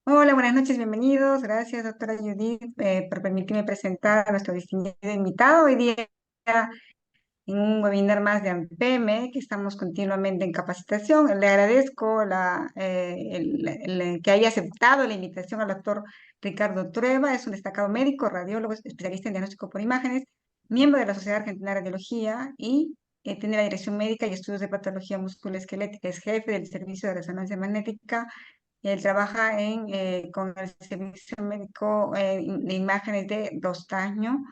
Hola, buenas noches, bienvenidos. Gracias, doctora Judith, por permitirme presentar a nuestro distinguido invitado hoy día en un webinar más de AMPEME, que estamos continuamente en capacitación. Le agradezco que haya aceptado la invitación al doctor Ricardo Trueba. Es un destacado médico, radiólogo, especialista en diagnóstico por imágenes, miembro de la Sociedad Argentina de Radiología y tiene la dirección médica y estudios de patología musculoesquelética. Es jefe del servicio de resonancia magnética. Él trabaja con el servicio médico de imágenes de Rostaño.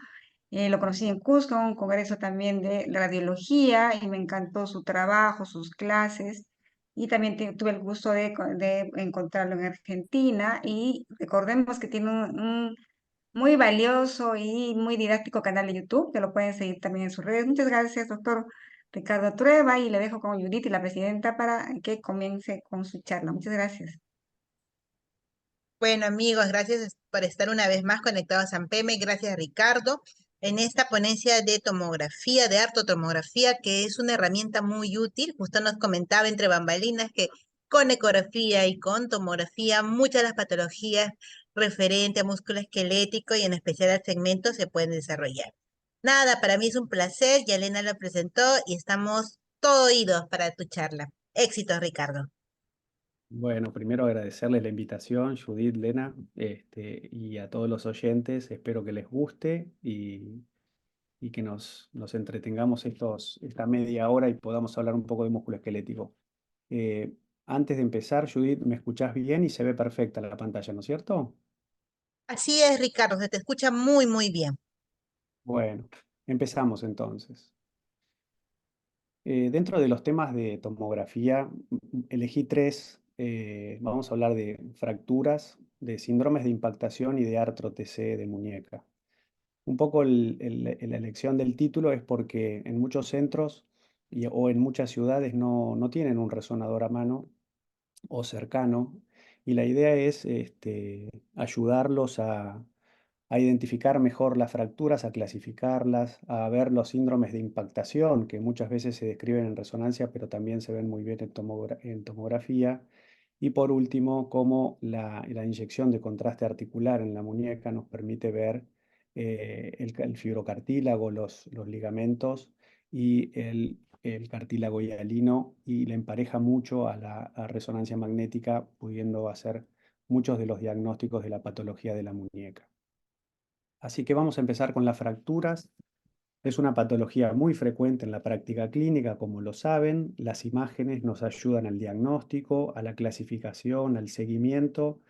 Lo conocí en Cusco, en un congreso también de radiología, y me encantó su trabajo, sus clases. Y también tuve el gusto de encontrarlo en Argentina. Y recordemos que tiene un muy valioso y muy didáctico canal de YouTube, que lo pueden seguir también en sus redes. Muchas gracias, doctor Ricardo Trueba, y le dejo con Judith y la presidenta para que comience con su charla. Muchas gracias. Bueno, amigos, gracias por estar una vez más conectados a AMPEME. Gracias, Ricardo, en esta ponencia de tomografía, de artotomografía, que es una herramienta muy útil. Justo nos comentaba entre bambalinas que con ecografía y con tomografía, muchas de las patologías referentes a músculo esquelético y en especial al segmento se pueden desarrollar. Nada, para mí es un placer. Ya Elena lo presentó y estamos todo oídos para tu charla. Éxitos, Ricardo. Bueno, primero agradecerles la invitación, Judith, Lena, y a todos los oyentes. Espero que les guste y que nos entretengamos esta media hora y podamos hablar un poco de músculo esquelético. Eh, Antes de empezar, Judith, me escuchás bien y se ve perfecta la pantalla, ¿no es cierto? Así es, Ricardo, se te escucha muy, muy bien. Bueno, empezamos entonces. Dentro de los temas de tomografía, elegí tres. Vamos a hablar de fracturas, de síndromes de impactación y de artro-TC de muñeca. Un poco la elección del título es porque en muchos centros o en muchas ciudades no tienen un resonador a mano o cercano, y la idea es ayudarlos a identificar mejor las fracturas, a clasificarlas, a ver los síndromes de impactación, que muchas veces se describen en resonancia, pero también se ven muy bien en tomografía. Y por último, cómo la inyección de contraste articular en la muñeca nos permite ver el fibrocartílago, los ligamentos y el cartílago hialino, y le empareja mucho a resonancia magnética, pudiendo hacer muchos de los diagnósticos de la patología de la muñeca. Así que vamos a empezar con las fracturas. Es una patología muy frecuente en la práctica clínica, como lo saben. Las imágenes nos ayudan al diagnóstico, a la clasificación, al seguimiento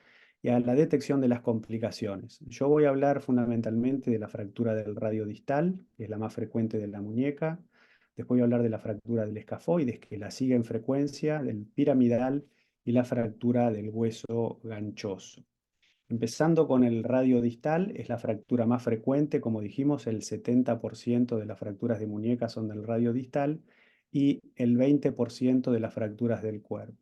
y a la detección de las complicaciones. Yo voy a hablar fundamentalmente de la fractura del radio distal, que es la más frecuente de la muñeca. Después voy a hablar de la fractura del escafoides, que la sigue en frecuencia, del piramidal y la fractura del hueso ganchoso. Empezando con el radio distal, es la fractura más frecuente. Como dijimos, el 70% de las fracturas de muñeca son del radio distal y el 20% de las fracturas del cuerpo.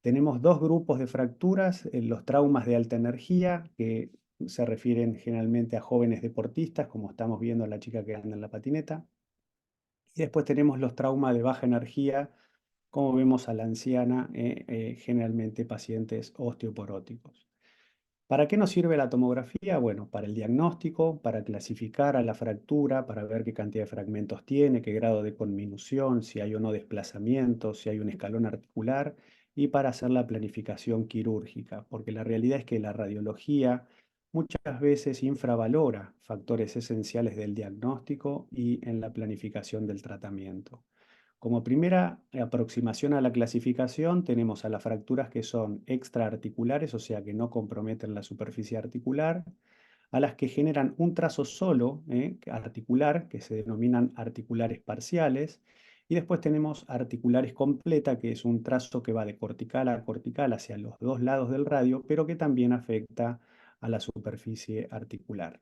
Tenemos dos grupos de fracturas: los traumas de alta energía, que se refieren generalmente a jóvenes deportistas, como estamos viendo a la chica que anda en la patineta. Y después tenemos los traumas de baja energía, como vemos a la anciana, generalmente pacientes osteoporóticos. ¿Para qué nos sirve la tomografía? Bueno, para el diagnóstico, para clasificar a la fractura, para ver qué cantidad de fragmentos tiene, qué grado de conminución, si hay o no desplazamiento, si hay un escalón articular, y para hacer la planificación quirúrgica, porque la realidad es que la radiología muchas veces infravalora factores esenciales del diagnóstico y en la planificación del tratamiento. Como primera aproximación a la clasificación, tenemos a las fracturas que son extraarticulares, o sea, que no comprometen la superficie articular; a las que generan un trazo solo articular, que se denominan articulares parciales; y después tenemos articulares completa, que es un trazo que va de cortical a cortical hacia los dos lados del radio, pero que también afecta a la superficie articular.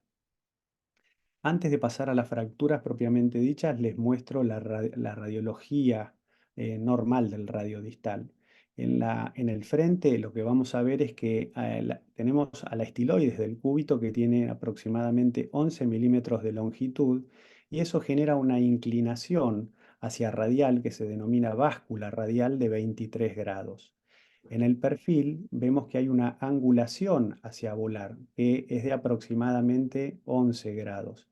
Antes de pasar a las fracturas propiamente dichas, les muestro la radiología normal del radio distal. En el frente lo que vamos a ver es que tenemos a la estiloides del cúbito, que tiene aproximadamente 11 milímetros de longitud, y eso genera una inclinación hacia radial que se denomina báscula radial de 23 grados. En el perfil vemos que hay una angulación hacia volar, que es de aproximadamente 11 grados.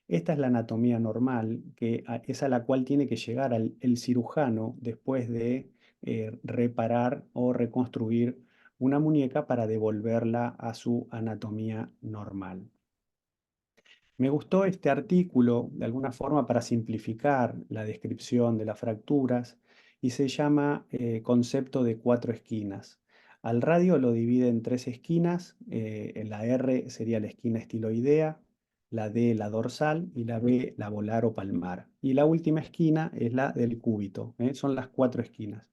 Esta es la anatomía normal, es a la cual tiene que llegar el cirujano después de reparar o reconstruir una muñeca para devolverla a su anatomía normal. Me gustó este artículo de alguna forma para simplificar la descripción de las fracturas y se llama concepto de 4 esquinas. Al radio lo divide en 3 esquinas, en la R sería la esquina estiloidea, la D la dorsal y la B la volar o palmar. Y la última esquina es la del cúbito, son las 4 esquinas.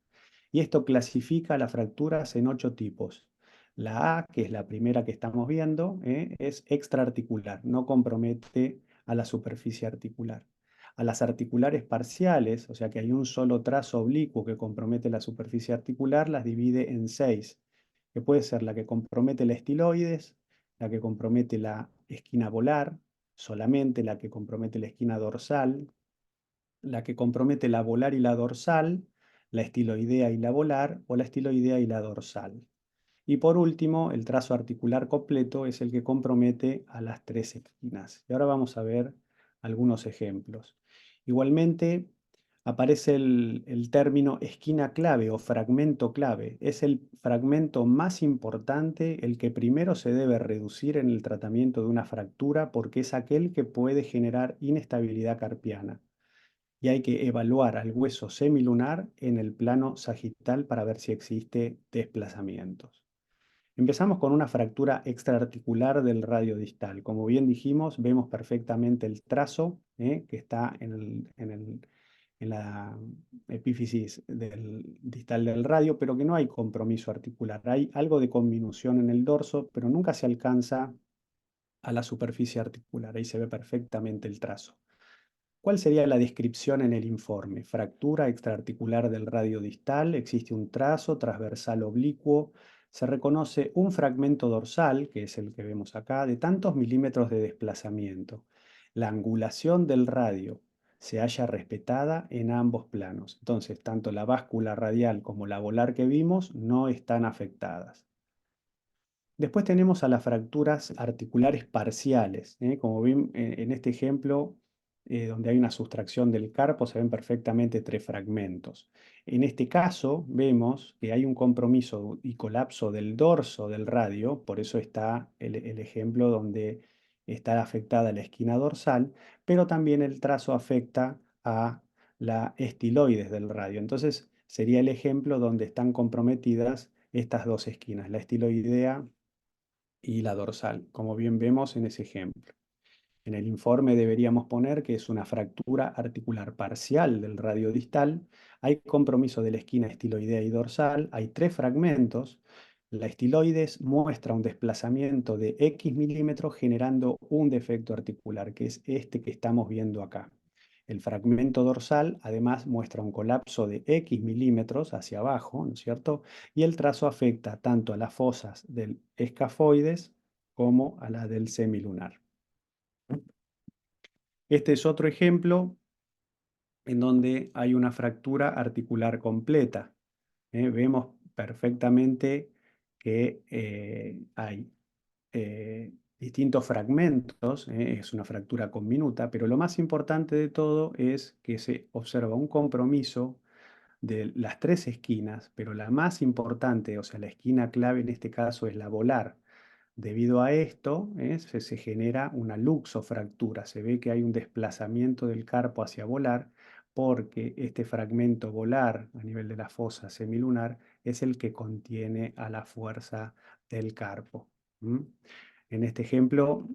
Y esto clasifica las fracturas en 8 tipos. La A, que es la primera que estamos viendo, es extraarticular, no compromete a la superficie articular. A las articulares parciales, o sea que hay un solo trazo oblicuo que compromete la superficie articular, las divide en 6, que puede ser la que compromete la estiloides, la que compromete la esquina volar, solamente la que compromete la esquina dorsal, la que compromete la volar y la dorsal, la estiloidea y la volar, o la estiloidea y la dorsal. Y por último, el trazo articular completo es el que compromete a las 3 esquinas. Y ahora vamos a ver algunos ejemplos. Igualmente, aparece el término esquina clave o fragmento clave. Es el fragmento más importante, el que primero se debe reducir en el tratamiento de una fractura porque es aquel que puede generar inestabilidad carpiana. Y hay que evaluar al hueso semilunar en el plano sagital para ver si existe desplazamientos. Empezamos con una fractura extraarticular del radio distal. Como bien dijimos, vemos perfectamente el trazo que está en la epífisis distal del radio, pero que no hay compromiso articular. Hay algo de conminución en el dorso, pero nunca se alcanza a la superficie articular. Ahí se ve perfectamente el trazo. ¿Cuál sería la descripción en el informe? Fractura extraarticular del radio distal, existe un trazo transversal oblicuo, se reconoce un fragmento dorsal, que es el que vemos acá, de tantos milímetros de desplazamiento. La angulación del radio se halla respetada en ambos planos. Entonces, tanto la báscula radial como la volar que vimos no están afectadas. Después tenemos a las fracturas articulares parciales. Como ven en este ejemplo, donde hay una sustracción del carpo, se ven perfectamente 3 fragmentos. En este caso, vemos que hay un compromiso y colapso del dorso del radio, por eso está el ejemplo donde está afectada la esquina dorsal, pero también el trazo afecta a la estiloides del radio. Entonces, sería el ejemplo donde están comprometidas estas 2 esquinas, la estiloidea y la dorsal, como bien vemos en ese ejemplo. En el informe deberíamos poner que es una fractura articular parcial del radio distal, hay compromiso de la esquina estiloidea y dorsal, hay 3 fragmentos, la estiloides muestra un desplazamiento de X milímetros generando un defecto articular, que es este que estamos viendo acá. El fragmento dorsal además muestra un colapso de X milímetros hacia abajo, ¿no es cierto? Y el trazo afecta tanto a las fosas del escafoides como a la del semilunar. Este es otro ejemplo en donde hay una fractura articular completa. Vemos perfectamente que hay distintos fragmentos, es una fractura conminuta, pero lo más importante de todo es que se observa un compromiso de las 3 esquinas, pero la más importante, o sea, la esquina clave en este caso es la volar. Debido a esto, se genera una luxofractura. Se ve que hay un desplazamiento del carpo hacia volar porque este fragmento volar a nivel de la fosa semilunar es el que contiene a la fuerza del carpo. En este ejemplo,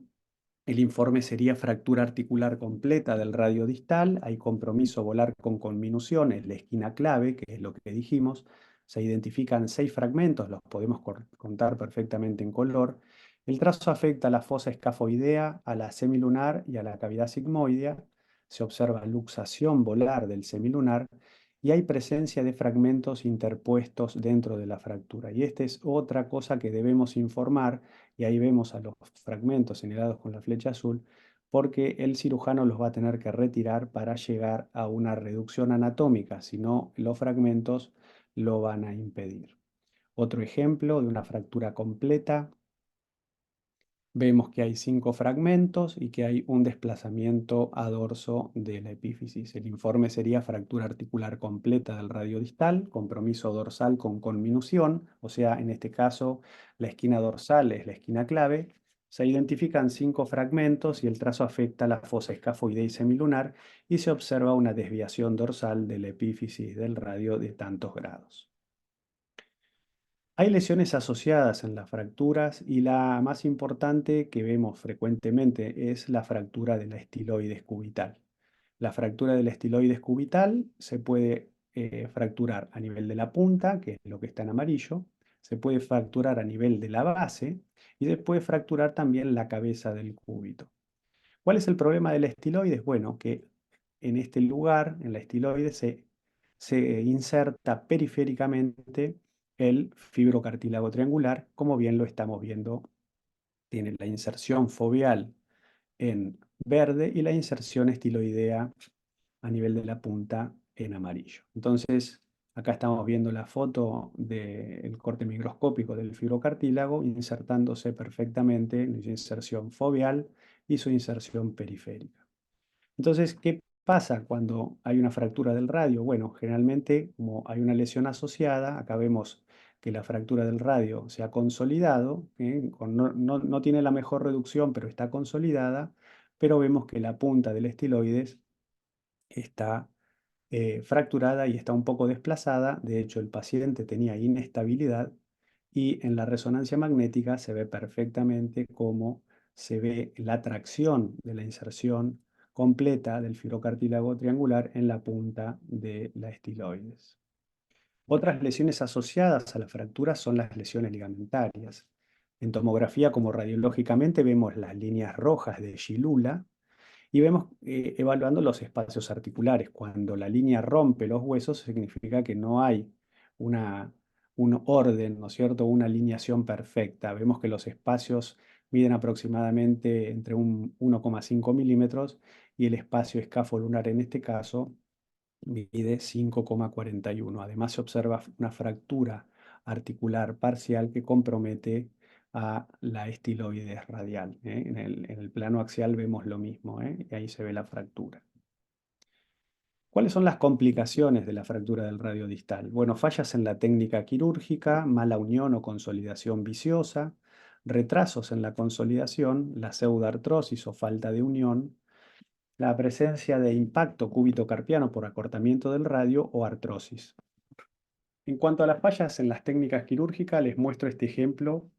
el informe sería fractura articular completa del radio distal, hay compromiso volar con conminución en la esquina clave, que es lo que dijimos, se identifican 6 fragmentos, los podemos contar perfectamente en color. El trazo afecta a la fosa escafoidea, a la semilunar y a la cavidad sigmoidea. Se observa luxación volar del semilunar y hay presencia de fragmentos interpuestos dentro de la fractura. Y esta es otra cosa que debemos informar, y ahí vemos a los fragmentos señalados con la flecha azul, porque el cirujano los va a tener que retirar para llegar a una reducción anatómica, si no los fragmentos lo van a impedir. Otro ejemplo de una fractura completa. Vemos que hay 5 fragmentos y que hay un desplazamiento a dorso de la epífisis. El informe sería fractura articular completa del radio distal, compromiso dorsal con conminución, o sea, en este caso la esquina dorsal es la esquina clave. Se identifican 5 fragmentos y el trazo afecta la fosa escafoidea y semilunar y se observa una desviación dorsal de la epífisis del radio de tantos grados. Hay lesiones asociadas en las fracturas y la más importante que vemos frecuentemente es la fractura de la estiloides cubital. La fractura del estiloides cubital se puede fracturar a nivel de la punta, que es lo que está en amarillo, se puede fracturar a nivel de la base y se puede fracturar también la cabeza del cúbito. ¿Cuál es el problema del estiloides? Bueno, que en este lugar, en la estiloide, se inserta periféricamente el fibrocartílago triangular, como bien lo estamos viendo. Tiene la inserción foveal en verde y la inserción estiloidea a nivel de la punta en amarillo. Entonces, acá estamos viendo la foto del corte microscópico del fibrocartílago insertándose perfectamente en su inserción foveal y su inserción periférica. Entonces, ¿qué pasa cuando hay una fractura del radio? Bueno, generalmente, como hay una lesión asociada, acá vemos que la fractura del radio se ha consolidado, no tiene la mejor reducción, pero está consolidada, pero vemos que la punta del estiloides está fracturada y está un poco desplazada. De hecho, el paciente tenía inestabilidad y en la resonancia magnética se ve perfectamente cómo se ve la tracción de la inserción completa del fibrocartílago triangular en la punta de la estiloides. Otras lesiones asociadas a la fractura son las lesiones ligamentarias. En tomografía, como radiológicamente, vemos las líneas rojas de Shilula, y vemos evaluando los espacios articulares. Cuando la línea rompe los huesos, significa que no hay una, un orden, ¿no es cierto? Una alineación perfecta. Vemos que los espacios miden aproximadamente entre un 1,5 milímetros y el espacio escafolunar en este caso mide 5,41. Además, se observa una fractura articular parcial que compromete a la estiloides radial, ¿eh? En el plano axial vemos lo mismo, ¿eh? Y ahí se ve la fractura. ¿Cuáles son las complicaciones de la fractura del radio distal? Bueno, fallas en la técnica quirúrgica, mala unión o consolidación viciosa, retrasos en la consolidación, la pseudoartrosis o falta de unión, la presencia de impacto cúbito-carpiano por acortamiento del radio o artrosis. En cuanto a las fallas en las técnicas quirúrgicas, les muestro este ejemplo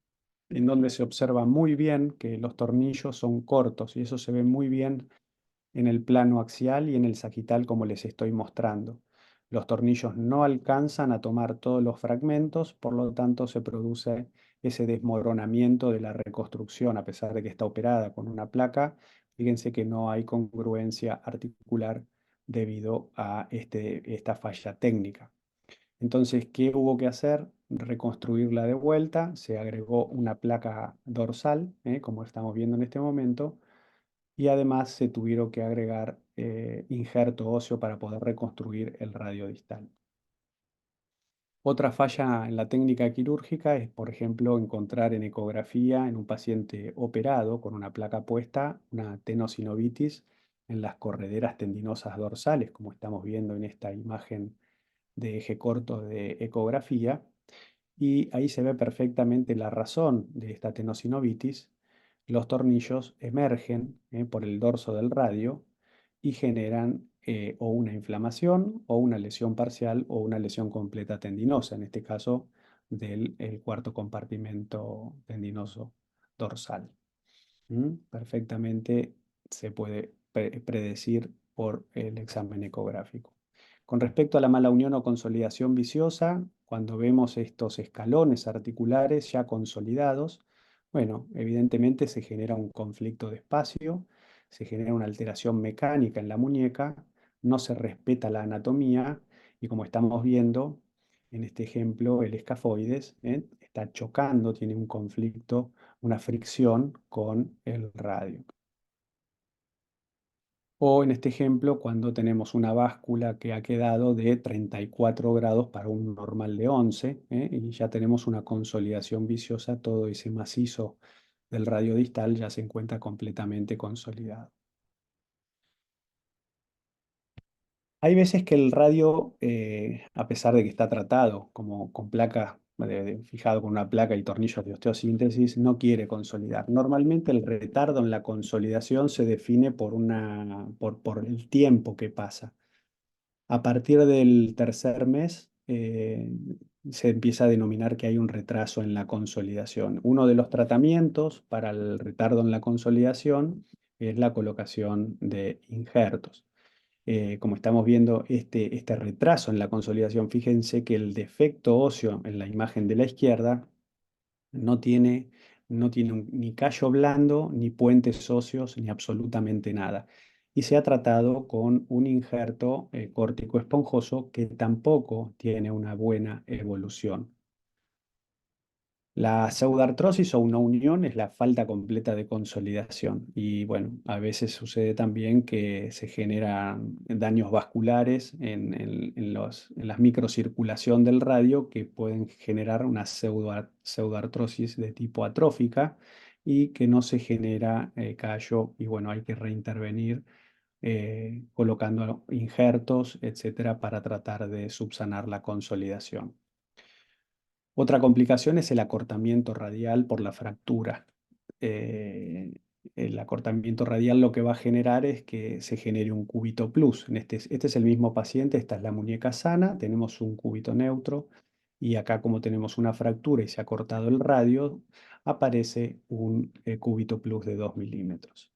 en donde se observa muy bien que los tornillos son cortos y eso se ve muy bien en el plano axial y en el sagital como les estoy mostrando. Los tornillos no alcanzan a tomar todos los fragmentos, por lo tanto se produce ese desmoronamiento de la reconstrucción, a pesar de que está operada con una placa. Fíjense que no hay congruencia articular debido a esta falla técnica. Entonces, ¿qué hubo que hacer? Reconstruirla de vuelta, se agregó una placa dorsal, como estamos viendo en este momento, y además se tuvieron que agregar injerto óseo para poder reconstruir el radio distal. Otra falla en la técnica quirúrgica es, por ejemplo, encontrar en ecografía en un paciente operado con una placa puesta una tenosinovitis en las correderas tendinosas dorsales, como estamos viendo en esta imagen de eje corto de ecografía, y ahí se ve perfectamente la razón de esta tenosinovitis. Los tornillos emergen por el dorso del radio y generan o una inflamación o una lesión parcial o una lesión completa tendinosa, en este caso del el cuarto compartimento tendinoso dorsal. Perfectamente se puede predecir por el examen ecográfico. Con respecto a la mala unión o consolidación viciosa, cuando vemos estos escalones articulares ya consolidados, bueno, evidentemente se genera un conflicto de espacio, se genera una alteración mecánica en la muñeca, no se respeta la anatomía y como estamos viendo en este ejemplo, el escafoides está chocando, tiene un conflicto, una fricción con el radio. O en este ejemplo, cuando tenemos una báscula que ha quedado de 34 grados para un normal de 11, y ya tenemos una consolidación viciosa, todo ese macizo del radio distal ya se encuentra completamente consolidado. Hay veces que el radio, a pesar de que está tratado como con placa, fijado con una placa y tornillos de osteosíntesis, no quiere consolidar. Normalmente el retardo en la consolidación se define por el tiempo que pasa. A partir del tercer mes, se empieza a denominar que hay un retraso en la consolidación. Uno de los tratamientos para el retardo en la consolidación es la colocación de injertos. Como estamos viendo este retraso en la consolidación, fíjense que el defecto óseo en la imagen de la izquierda no tiene, no tiene ni callo blando, ni puentes óseos, ni absolutamente nada. Y se ha tratado con un injerto córtico esponjoso que tampoco tiene una buena evolución. La pseudartrosis o una unión es la falta completa de consolidación y bueno, a veces sucede también que se generan daños vasculares en la microcirculación del radio que pueden generar una pseudartrosis de tipo atrófica y que no se genera callo y bueno, hay que reintervenir colocando injertos, etcétera, para tratar de subsanar la consolidación. Otra complicación es el acortamiento radial por la fractura. Eh, el acortamiento radial lo que va a generar es que se genere un cúbito plus. Este es el mismo paciente, esta es la muñeca sana, tenemos un cúbito neutro y acá como tenemos una fractura y se ha cortado el radio, aparece un cúbito plus de 2 milímetros.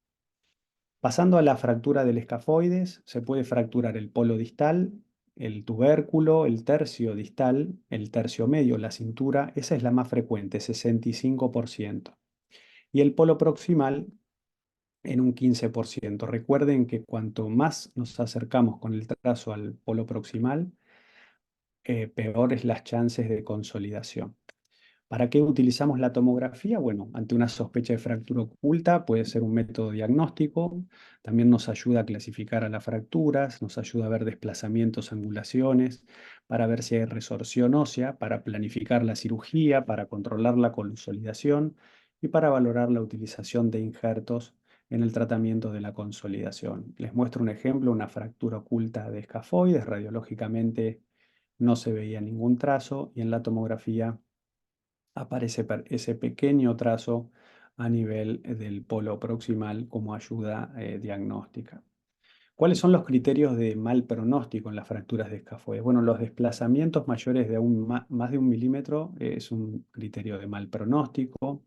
Pasando a la fractura del escafoides, se puede fracturar el polo distal, el tubérculo, el tercio distal, el tercio medio, la cintura, esa es la más frecuente, 65%. Y el polo proximal en un 15%. Recuerden que cuanto más nos acercamos con el trazo al polo proximal, peores las chances de consolidación. ¿Para qué utilizamos la tomografía? Bueno, ante una sospecha de fractura oculta puede ser un método diagnóstico, también nos ayuda a clasificar a las fracturas, nos ayuda a ver desplazamientos, angulaciones, para ver si hay resorción ósea, para planificar la cirugía, para controlar la consolidación y para valorar la utilización de injertos en el tratamiento de la consolidación. Les muestro un ejemplo, una fractura oculta de escafoides, radiológicamente no se veía ningún trazo y en la tomografía aparece ese pequeño trazo a nivel del polo proximal como ayuda diagnóstica. ¿Cuáles son los criterios de mal pronóstico en las fracturas de escafoides? Bueno, los desplazamientos mayores de más de 1 milímetro es un criterio de mal pronóstico.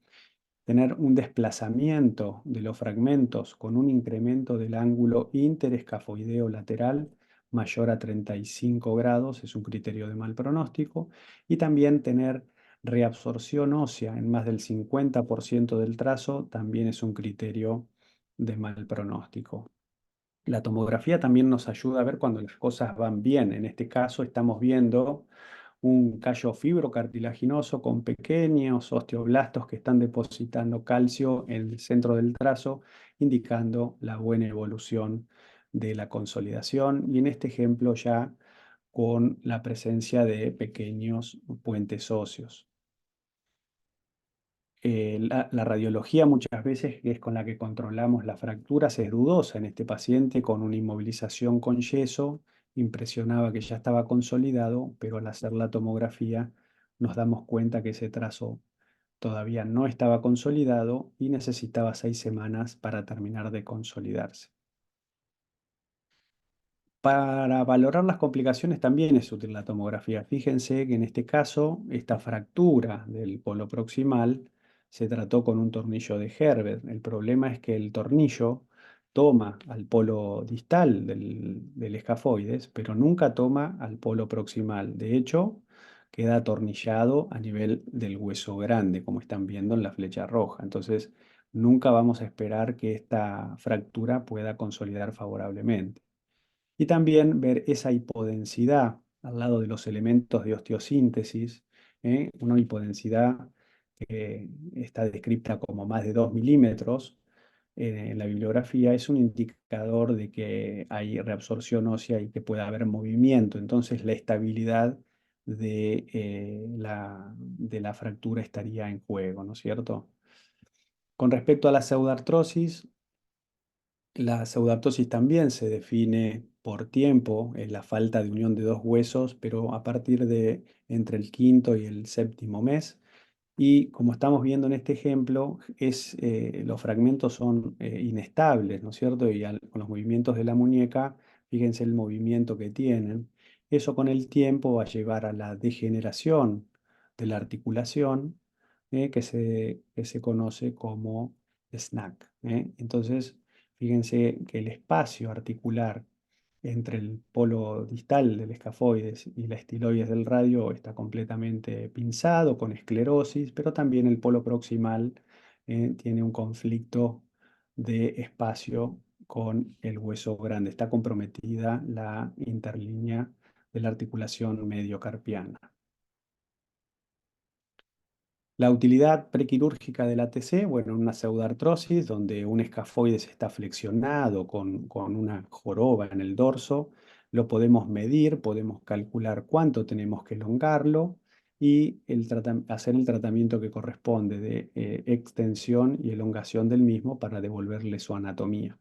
Tener un desplazamiento de los fragmentos con un incremento del ángulo interescafoideo lateral mayor a 35 grados es un criterio de mal pronóstico. Y también tener reabsorción ósea en más del 50% del trazo también es un criterio de mal pronóstico. La tomografía también nos ayuda a ver cuando las cosas van bien. En este caso estamos viendo un callo fibrocartilaginoso con pequeños osteoblastos que están depositando calcio en el centro del trazo, indicando la buena evolución de la consolidación. Y en este ejemplo ya con la presencia de pequeños puentes óseos. La radiología muchas veces, que es con la que controlamos las fracturas, es dudosa. En este paciente con una inmovilización con yeso, impresionaba que ya estaba consolidado, pero al hacer la tomografía nos damos cuenta que ese trazo todavía no estaba consolidado y necesitaba 6 semanas para terminar de consolidarse. Para valorar las complicaciones también es útil la tomografía. Fíjense que en este caso, esta fractura del polo proximal se trató con un tornillo de Herbert. El problema es que el tornillo toma al polo distal del escafoides, pero nunca toma al polo proximal. De hecho, queda atornillado a nivel del hueso grande, como están viendo en la flecha roja. Entonces, nunca vamos a esperar que esta fractura pueda consolidar favorablemente. Y también ver esa hipodensidad al lado de los elementos de osteosíntesis, una hipodensidad que está descrita como más de 2 milímetros, en la bibliografía, es un indicador de que hay reabsorción ósea y que puede haber movimiento. Entonces la estabilidad de la fractura estaría en juego, ¿no es cierto? Con respecto a la pseudartrosis también se define por tiempo, es la falta de unión de dos huesos, pero a partir de entre el quinto y el séptimo mes. Y como estamos viendo en este ejemplo, los fragmentos son inestables, ¿no es cierto? Y con los movimientos de la muñeca, fíjense el movimiento que tienen. Eso con el tiempo va a llevar a la degeneración de la articulación, que se conoce como SNAC, ¿eh? Entonces, fíjense que el espacio articular entre el polo distal del escafoides y la estiloides del radio está completamente pinzado con esclerosis, pero también el polo proximal tiene un conflicto de espacio con el hueso grande. Está comprometida la interlínea de la articulación mediocarpiana. La utilidad prequirúrgica del ATC, bueno, en una pseudartrosis donde un escafoides está flexionado con una joroba en el dorso, lo podemos medir, podemos calcular cuánto tenemos que elongarlo y hacer el tratamiento que corresponde de extensión y elongación del mismo para devolverle su anatomía.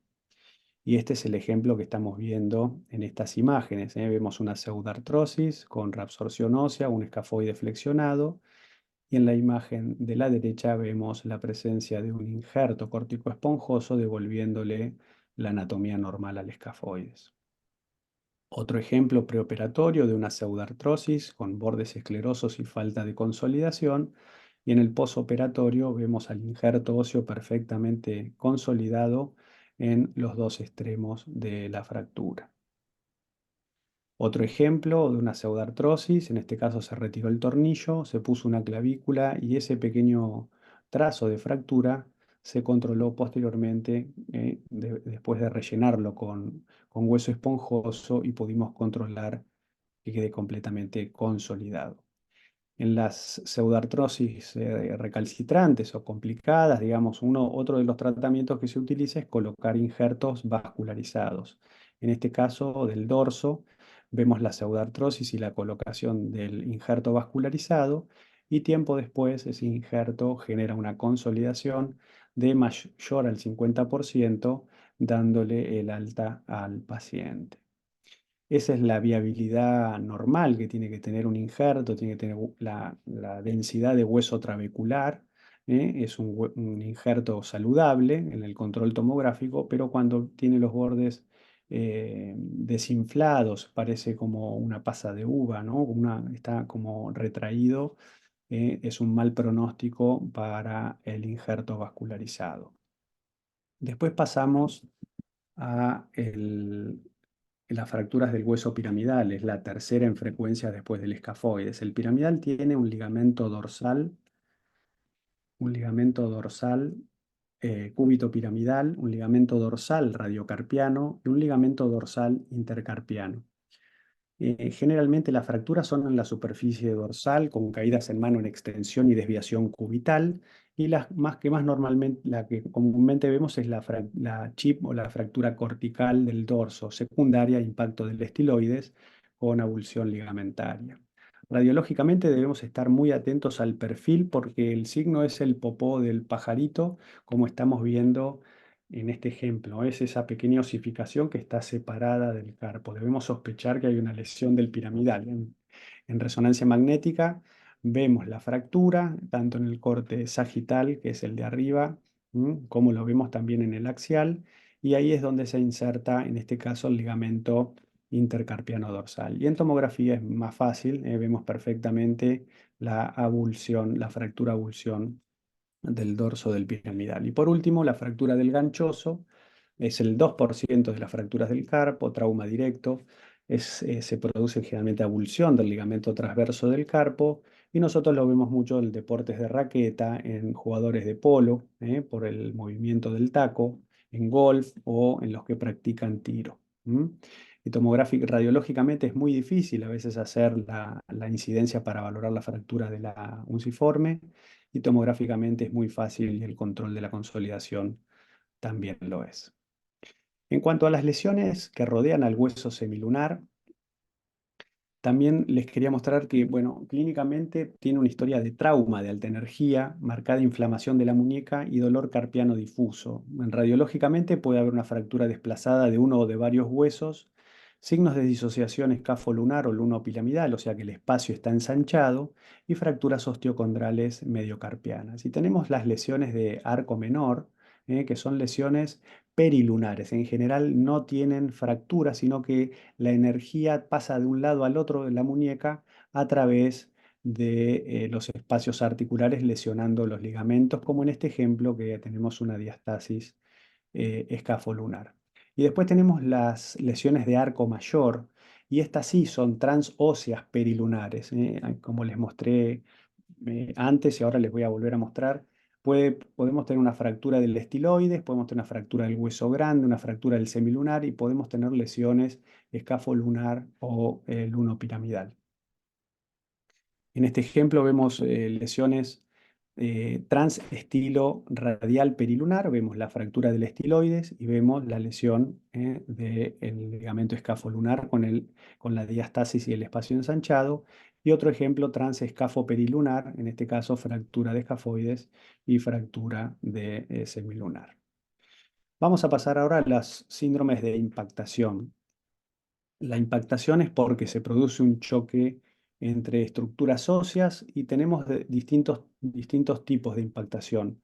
Y este es el ejemplo que estamos viendo en estas imágenes, ¿eh? Vemos una pseudartrosis con reabsorción ósea, un escafoide flexionado, y en la imagen de la derecha vemos la presencia de un injerto córtico-esponjoso devolviéndole la anatomía normal al escafoides. Otro ejemplo preoperatorio de una pseudartrosis con bordes esclerosos y falta de consolidación. Y en el posoperatorio vemos al injerto óseo perfectamente consolidado en los dos extremos de la fractura. Otro ejemplo de una pseudartrosis, en este caso se retiró el tornillo, se puso una clavícula y ese pequeño trazo de fractura se controló posteriormente después de rellenarlo con hueso esponjoso y pudimos controlar que quede completamente consolidado. En las pseudartrosis recalcitrantes o complicadas, digamos, otro de los tratamientos que se utiliza es colocar injertos vascularizados. En este caso, del dorso, vemos la pseudartrosis y la colocación del injerto vascularizado y tiempo después ese injerto genera una consolidación de mayor al 50%, dándole el alta al paciente. Esa es la viabilidad normal que tiene que tener un injerto, tiene que tener la densidad de hueso trabecular, es un injerto saludable en el control tomográfico, pero cuando tiene los bordes desinflados, parece como una pasa de uva, ¿no? Está como retraído, es un mal pronóstico para el injerto vascularizado. Después pasamos a las fracturas del hueso piramidal, es la tercera en frecuencia después del escafoides. El piramidal tiene un ligamento dorsal cúbito piramidal, un ligamento dorsal radiocarpiano y un ligamento dorsal intercarpiano. Generalmente las fracturas son en la superficie dorsal con caídas en mano en extensión y desviación cubital y la que comúnmente vemos es la chip o la fractura cortical del dorso, secundaria a impacto del estiloides con avulsión ligamentaria. Radiológicamente debemos estar muy atentos al perfil porque el signo es el popó del pajarito, como estamos viendo en este ejemplo. Es esa pequeña osificación que está separada del carpo. Debemos sospechar que hay una lesión del piramidal. En resonancia magnética vemos la fractura, tanto en el corte sagital, que es el de arriba, como lo vemos también en el axial, y ahí es donde se inserta, en este caso, el ligamento intercarpiano dorsal. Y en tomografía es más fácil, vemos perfectamente la avulsión, la fractura avulsión del dorso del piramidal. Y por último, la fractura del ganchoso es el 2% de las fracturas del carpo, trauma directo, se produce generalmente avulsión del ligamento transverso del carpo y nosotros lo vemos mucho en deportes de raqueta, en jugadores de polo, por el movimiento del taco, en golf o en los que practican tiro. Y radiológicamente es muy difícil a veces hacer la incidencia para valorar la fractura de la unciforme y tomográficamente es muy fácil el control de la consolidación también lo es. En cuanto a las lesiones que rodean al hueso semilunar, también les quería mostrar que, bueno, clínicamente tiene una historia de trauma de alta energía, marcada inflamación de la muñeca y dolor carpiano difuso. Radiológicamente puede haber una fractura desplazada de uno o de varios huesos, signos de disociación escafolunar o lunopiramidal, o sea que el espacio está ensanchado, y fracturas osteocondrales mediocarpianas. Y tenemos las lesiones de arco menor, que son lesiones perilunares. En general no tienen fracturas, sino que la energía pasa de un lado al otro de la muñeca a través de los espacios articulares, lesionando los ligamentos, como en este ejemplo que tenemos una diastasis escafolunar. Y después tenemos las lesiones de arco mayor, y estas sí son transóseas perilunares, como les mostré antes y ahora les voy a volver a mostrar. Podemos tener una fractura del estiloides, podemos tener una fractura del hueso grande, una fractura del semilunar y podemos tener lesiones escafolunar o lunopiramidal. En este ejemplo vemos lesiones transestilo radial perilunar, vemos la fractura del estiloides y vemos la lesión del ligamento escafolunar con la diastasis y el espacio ensanchado. Y otro ejemplo transescafoperilunar, en este caso fractura de escafoides y fractura de semilunar. Vamos a pasar ahora a las síndromes de impactación. La impactación es porque se produce un choque entre estructuras óseas y tenemos distintos tipos de impactación.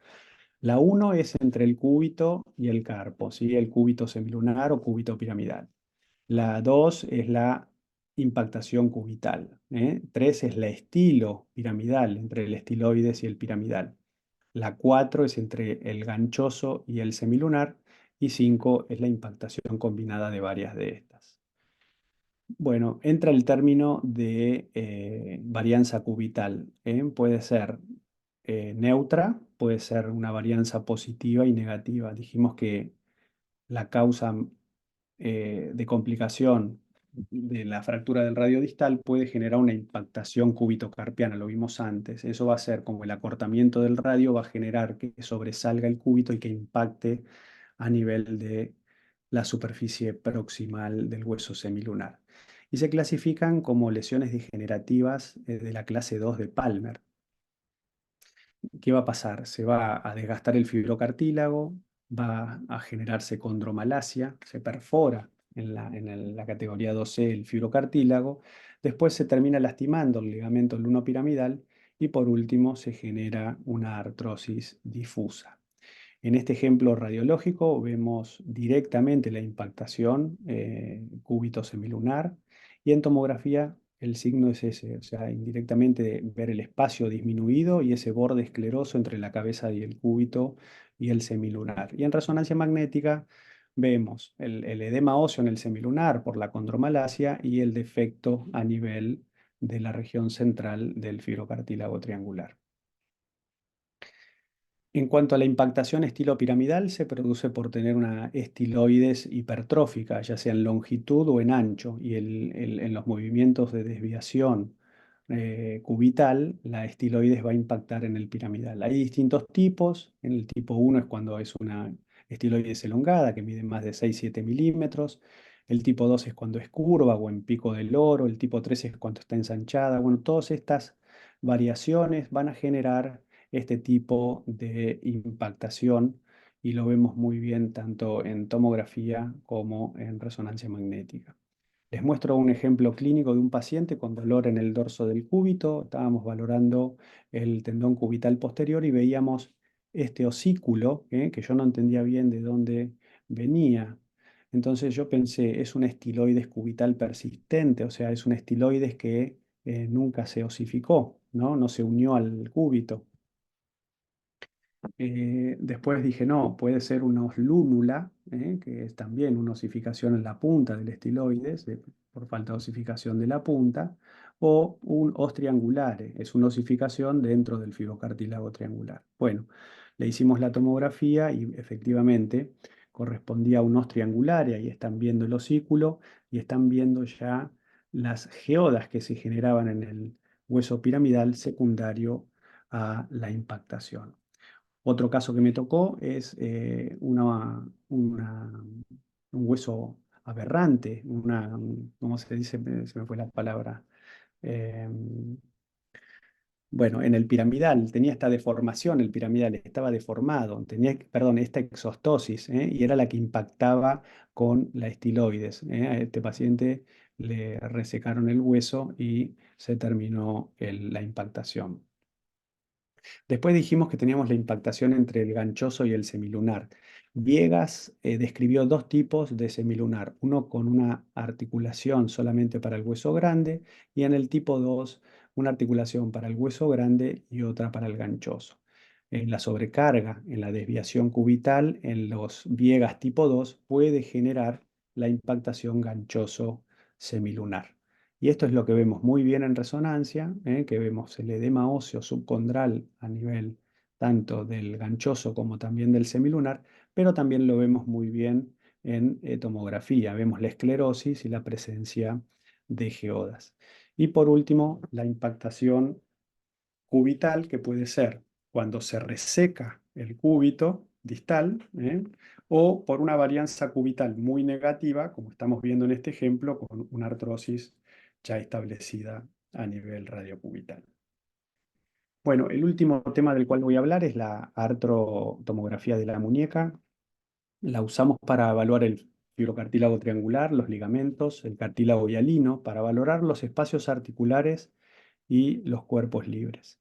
La uno es entre el cúbito y el carpo, ¿sí? El cúbito semilunar o cúbito piramidal. La 2 es la impactación cubital. 3 es la estilo piramidal, entre el estiloides y el piramidal. La 4 es entre el ganchoso y el semilunar. Y 5 es la impactación combinada de varias de estas. Bueno, entra el término de varianza cubital. Puede ser neutra, puede ser una varianza positiva y negativa. Dijimos que la causa de complicación de la fractura del radio distal puede generar una impactación cúbito-carpiana, lo vimos antes. Eso va a ser como el acortamiento del radio, va a generar que sobresalga el cúbito y que impacte a nivel de la superficie proximal del hueso semilunar. Y se clasifican como lesiones degenerativas de la clase 2 de Palmer. ¿Qué va a pasar? Se va a desgastar el fibrocartílago, va a generarse condromalacia, se perfora en la categoría 2C el fibrocartílago, después se termina lastimando el ligamento lunopiramidal y por último se genera una artrosis difusa. En este ejemplo radiológico vemos directamente la impactación cúbito-semilunar y en tomografía el signo es ese, o sea, indirectamente ver el espacio disminuido y ese borde escleroso entre la cabeza y el cúbito y el semilunar. Y en resonancia magnética vemos el edema óseo en el semilunar por la condromalacia y el defecto a nivel de la región central del fibrocartílago triangular. En cuanto a la impactación estilo piramidal, se produce por tener una estiloides hipertrófica, ya sea en longitud o en ancho, y en los movimientos de desviación cubital, la estiloides va a impactar en el piramidal. Hay distintos tipos. En el tipo 1 es cuando es una estiloides elongada, que mide más de 6-7 milímetros. El tipo 2 es cuando es curva o en pico del loro. El tipo 3 es cuando está ensanchada. Bueno, todas estas variaciones van a generar este tipo de impactación y lo vemos muy bien tanto en tomografía como en resonancia magnética. Les muestro un ejemplo clínico de un paciente con dolor en el dorso del cúbito. Estábamos valorando el tendón cubital posterior y veíamos este osículo, que yo no entendía bien de dónde venía. Entonces yo pensé, es un estiloides cubital persistente, o sea, es un estiloides que nunca se osificó, ¿no? No se unió al cúbito. Después dije, no, puede ser una oslúnula, que es también una osificación en la punta del estiloides, por falta de osificación de la punta, o un os triangulare, es una osificación dentro del fibrocartílago triangular. Bueno, le hicimos la tomografía y efectivamente correspondía a un os triangulare, ahí están viendo el osículo y están viendo ya las geodas que se generaban en el hueso piramidal secundario a la impactación. Otro caso que me tocó es un hueso aberrante, ¿cómo se dice? Se me fue la palabra. Em, bueno, en el piramidal tenía esta deformación, el piramidal estaba deformado, tenía, perdón, esta exostosis, y era la que impactaba con la estiloides. A este paciente le resecaron el hueso y se terminó la impactación. Después dijimos que teníamos la impactación entre el ganchoso y el semilunar. Viegas describió dos tipos de semilunar, uno con una articulación solamente para el hueso grande y en el tipo 2 una articulación para el hueso grande y otra para el ganchoso. En la sobrecarga, en la desviación cubital, en los Viegas tipo 2 puede generar la impactación ganchoso semilunar. Y esto es lo que vemos muy bien en resonancia, que vemos el edema óseo subcondral a nivel tanto del ganchoso como también del semilunar, pero también lo vemos muy bien en tomografía. Vemos la esclerosis y la presencia de geodas. Y por último, la impactación cubital, que puede ser cuando se reseca el cúbito distal, o por una varianza cubital muy negativa, como estamos viendo en este ejemplo, con una artrosis ya establecida a nivel radiocubital. Bueno, el último tema del cual voy a hablar es la artrotomografía de la muñeca. La usamos para evaluar el fibrocartílago triangular, los ligamentos, el cartílago hialino, para valorar los espacios articulares y los cuerpos libres.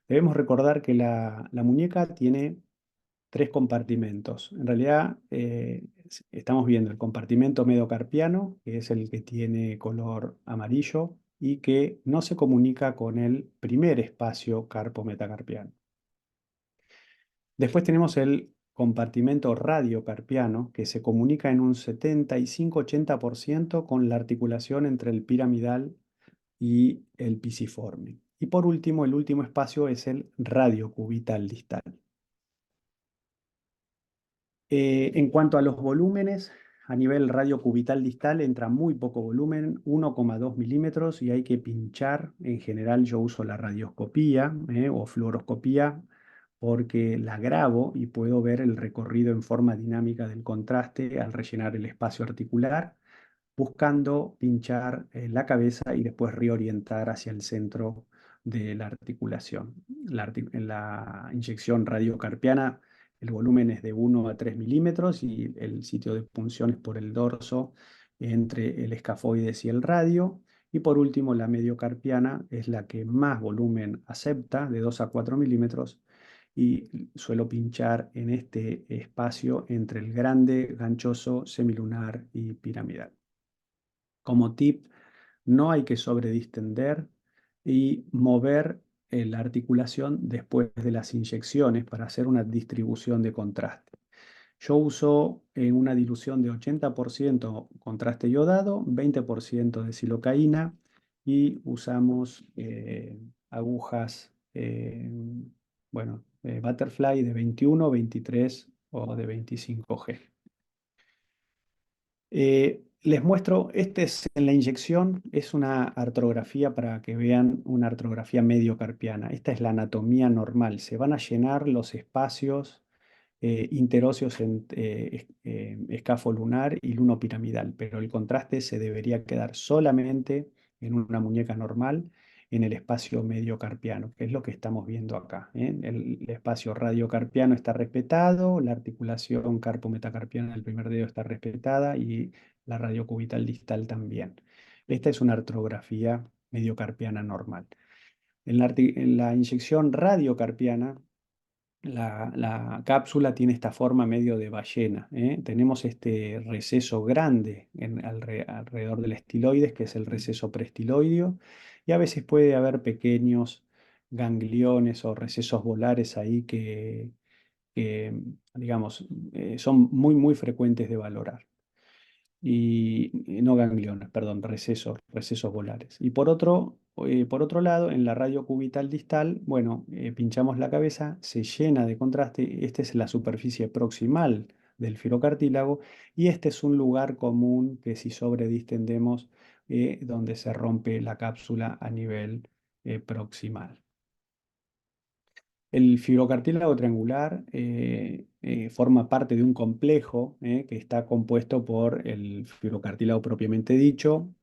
Debemos recordar que la muñeca tiene tres compartimentos. En realidad, estamos viendo el compartimento medocarpiano, que es el que tiene color amarillo y que no se comunica con el primer espacio carpo-metacarpiano. Después tenemos el compartimento radiocarpiano, que se comunica en un 75-80% con la articulación entre el piramidal y el pisiforme. Y por último, el último espacio es el radiocubital distal. En cuanto a los volúmenes, a nivel radiocubital distal entra muy poco volumen, 1,2 milímetros, y hay que pinchar. En general yo uso la radioscopía o fluoroscopía porque la grabo y puedo ver el recorrido en forma dinámica del contraste al rellenar el espacio articular, buscando pinchar la cabeza y después reorientar hacia el centro de la articulación. En la inyección radiocarpiana el volumen es de 1 a 3 milímetros y el sitio de punción es por el dorso entre el escafoides y el radio. Y por último, la mediocarpiana es la que más volumen acepta, de 2 a 4 milímetros, y suelo pinchar en este espacio entre el grande, ganchoso, semilunar y piramidal. Como tip, no hay que sobredistender y mover la articulación después de las inyecciones para hacer una distribución de contraste. Yo uso una dilución de 80% contraste iodado, 20% de silocaína y usamos agujas, Butterfly de 21, 23 o de 25G. Les muestro, este es en la inyección, es una artrografía para que vean una artrografía mediocarpiana. Esta es la anatomía normal. Se van a llenar los espacios interóseos escafolunar y lunopiramidal, pero el contraste se debería quedar solamente en una muñeca normal en el espacio mediocarpiano, que es lo que estamos viendo acá. El espacio radiocarpiano está respetado, la articulación carpo-metacarpiana del primer dedo está respetada y la radiocubital distal también. Esta es una artrografía mediocarpiana normal. En la inyección radiocarpiana, la cápsula tiene esta forma medio de ballena. Tenemos este receso grande alrededor del estiloides, que es el receso preestiloideo, y a veces puede haber pequeños gangliones o recesos volares ahí que, digamos, son muy, muy frecuentes de valorar y no gangliones, perdón, recesos volares. Y por otro lado, en la radio cubital distal, bueno, pinchamos la cabeza, se llena de contraste, esta es la superficie proximal del firocartílago y este es un lugar común que si sobredistendemos, donde se rompe la cápsula a nivel proximal. El fibrocartílago triangular forma parte de un complejo que está compuesto por el fibrocartílago propiamente dicho,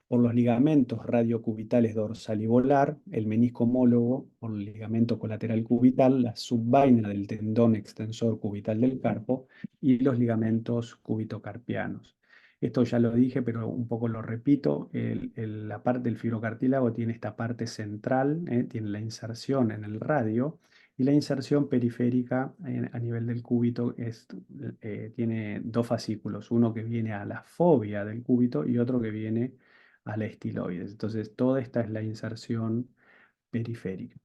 por los ligamentos radiocubitales dorsal y volar, el menisco homólogo por el ligamento colateral cubital, la subvaina del tendón extensor cubital del carpo y los ligamentos cúbito-carpianos. Esto ya lo dije, pero un poco lo repito. La parte del fibrocartílago tiene esta parte central, tiene la inserción en el radio y la inserción periférica a nivel del cúbito tiene dos fascículos, uno que viene a la fobia del cúbito y otro que viene a la estiloides. Entonces, toda esta es la inserción periférica.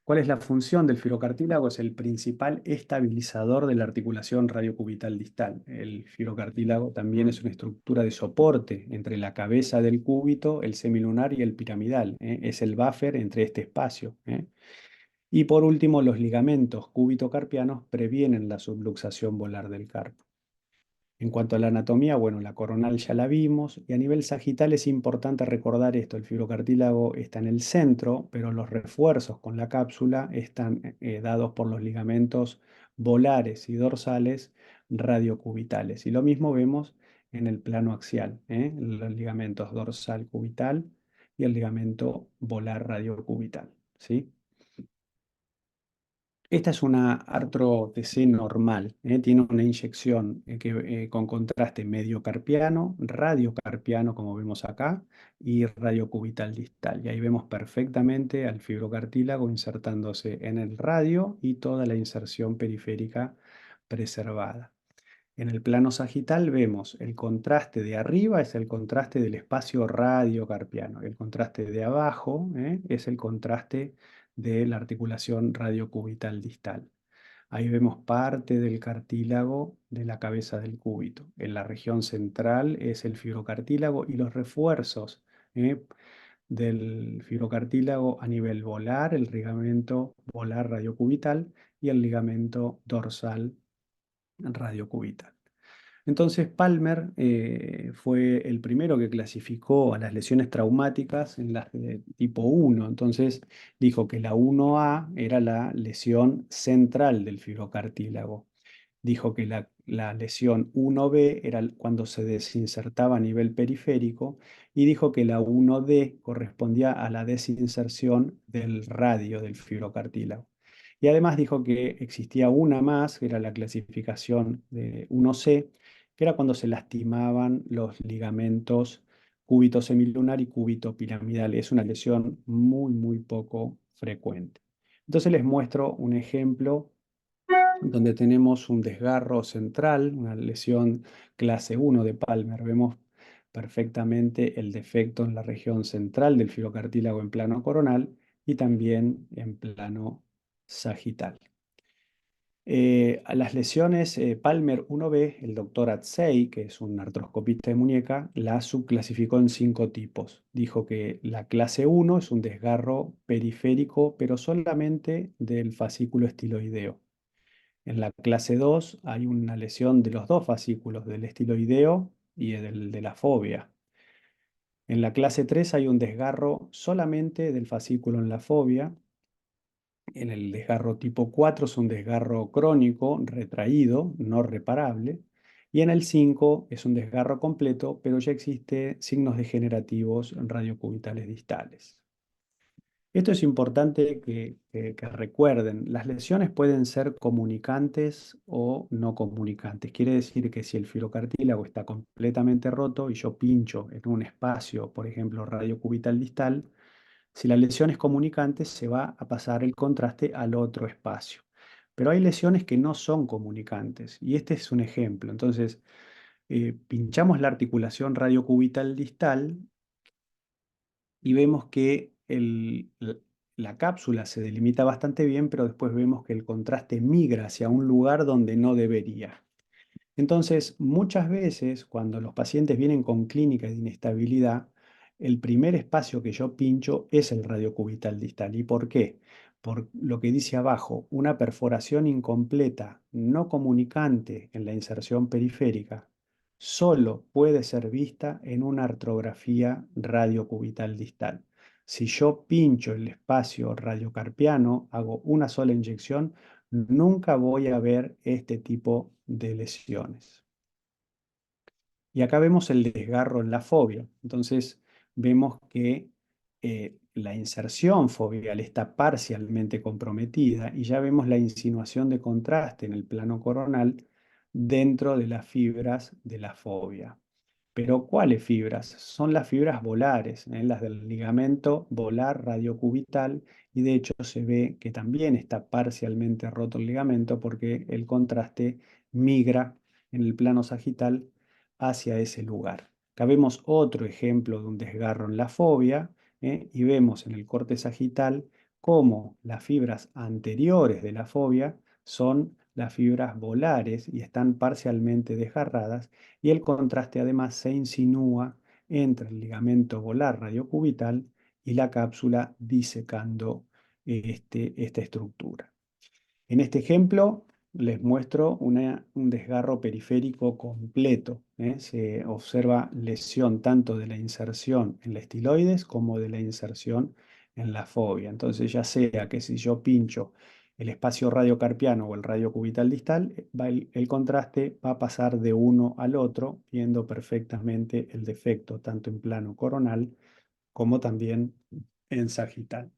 ¿Cuál es la función del fibrocartílago? Es el principal estabilizador de la articulación radiocubital distal. El fibrocartílago también es una estructura de soporte entre la cabeza del cúbito, el semilunar y el piramidal. Es el buffer entre este espacio. Y por último, los ligamentos cúbito-carpianos previenen la subluxación volar del carpo. En cuanto a la anatomía, bueno, la coronal ya la vimos y a nivel sagital es importante recordar esto, el fibrocartílago está en el centro, pero los refuerzos con la cápsula están dados por los ligamentos volares y dorsales radiocubitales. Y lo mismo vemos en el plano axial, los ligamentos dorsal cubital y el ligamento volar radiocubital, ¿sí? Esta es una artro-TC normal, tiene una inyección con contraste mediocarpiano, radiocarpiano, como vemos acá, y radiocubital distal. Y ahí vemos perfectamente al fibrocartílago insertándose en el radio y toda la inserción periférica preservada. En el plano sagital vemos el contraste de arriba es el contraste del espacio radiocarpiano. El contraste de abajo es el contraste de la articulación radiocubital distal. Ahí vemos parte del cartílago de la cabeza del cúbito. En la región central es el fibrocartílago y los refuerzos del fibrocartílago a nivel volar, el ligamento volar radiocubital y el ligamento dorsal radiocubital. Entonces Palmer fue el primero que clasificó a las lesiones traumáticas en las de tipo 1. Entonces dijo que la 1A era la lesión central del fibrocartílago. Dijo que la lesión 1B era cuando se desinsertaba a nivel periférico y dijo que la 1D correspondía a la desinserción del radio del fibrocartílago. Y además dijo que existía una más, que era la clasificación de 1C, que era cuando se lastimaban los ligamentos cúbito semilunar y cúbito piramidal. Es una lesión muy, muy poco frecuente. Entonces les muestro un ejemplo donde tenemos un desgarro central, una lesión clase 1 de Palmer. Vemos perfectamente el defecto en la región central del fibrocartílago en plano coronal y también en plano sagital. A las lesiones Palmer 1B, el doctor Atzei, que es un artroscopista de muñeca, la subclasificó en 5 tipos. Dijo que la clase 1 es un desgarro periférico, pero solamente del fascículo estiloideo. En la clase 2 hay una lesión de los dos fascículos, del estiloideo y de la fobia. En la clase 3 hay un desgarro solamente del fascículo en la fobia. En el desgarro tipo 4 es un desgarro crónico, retraído, no reparable. Y en el 5 es un desgarro completo, pero ya existe signos degenerativos radiocubitales distales. Esto es importante que recuerden. Las lesiones pueden ser comunicantes o no comunicantes. Quiere decir que si el fibrocartílago está completamente roto y yo pincho en un espacio, por ejemplo, radiocubital distal, si la lesión es comunicante, se va a pasar el contraste al otro espacio. Pero hay lesiones que no son comunicantes y este es un ejemplo. Entonces, pinchamos la articulación radiocubital distal y vemos que la cápsula se delimita bastante bien, pero después vemos que el contraste migra hacia un lugar donde no debería. Entonces, muchas veces cuando los pacientes vienen con clínica de inestabilidad, el primer espacio que yo pincho es el radiocubital distal. ¿Y por qué? Por lo que dice abajo, una perforación incompleta no comunicante en la inserción periférica solo puede ser vista en una artrografía radiocubital distal. Si yo pincho el espacio radiocarpiano, hago una sola inyección, nunca voy a ver este tipo de lesiones. Y acá vemos el desgarro en la fobia. Entonces vemos que la inserción foveal está parcialmente comprometida y ya vemos la insinuación de contraste en el plano coronal dentro de las fibras de la fobia. Pero ¿cuáles fibras? Son las fibras volares, las del ligamento volar radiocubital, y de hecho se ve que también está parcialmente roto el ligamento porque el contraste migra en el plano sagital hacia ese lugar. Acá vemos otro ejemplo de un desgarro en la fobia, y vemos en el corte sagital cómo las fibras anteriores de la fobia son las fibras volares y están parcialmente desgarradas, y el contraste además se insinúa entre el ligamento volar radiocubital y la cápsula disecando esta estructura. En este ejemplo les muestro un desgarro periférico completo. Se observa lesión tanto de la inserción en la estiloides como de la inserción en la fobia. Entonces, ya sea que si yo pincho el espacio radiocarpiano o el radiocubital distal, el contraste va a pasar de uno al otro, viendo perfectamente el defecto tanto en plano coronal como también en sagital.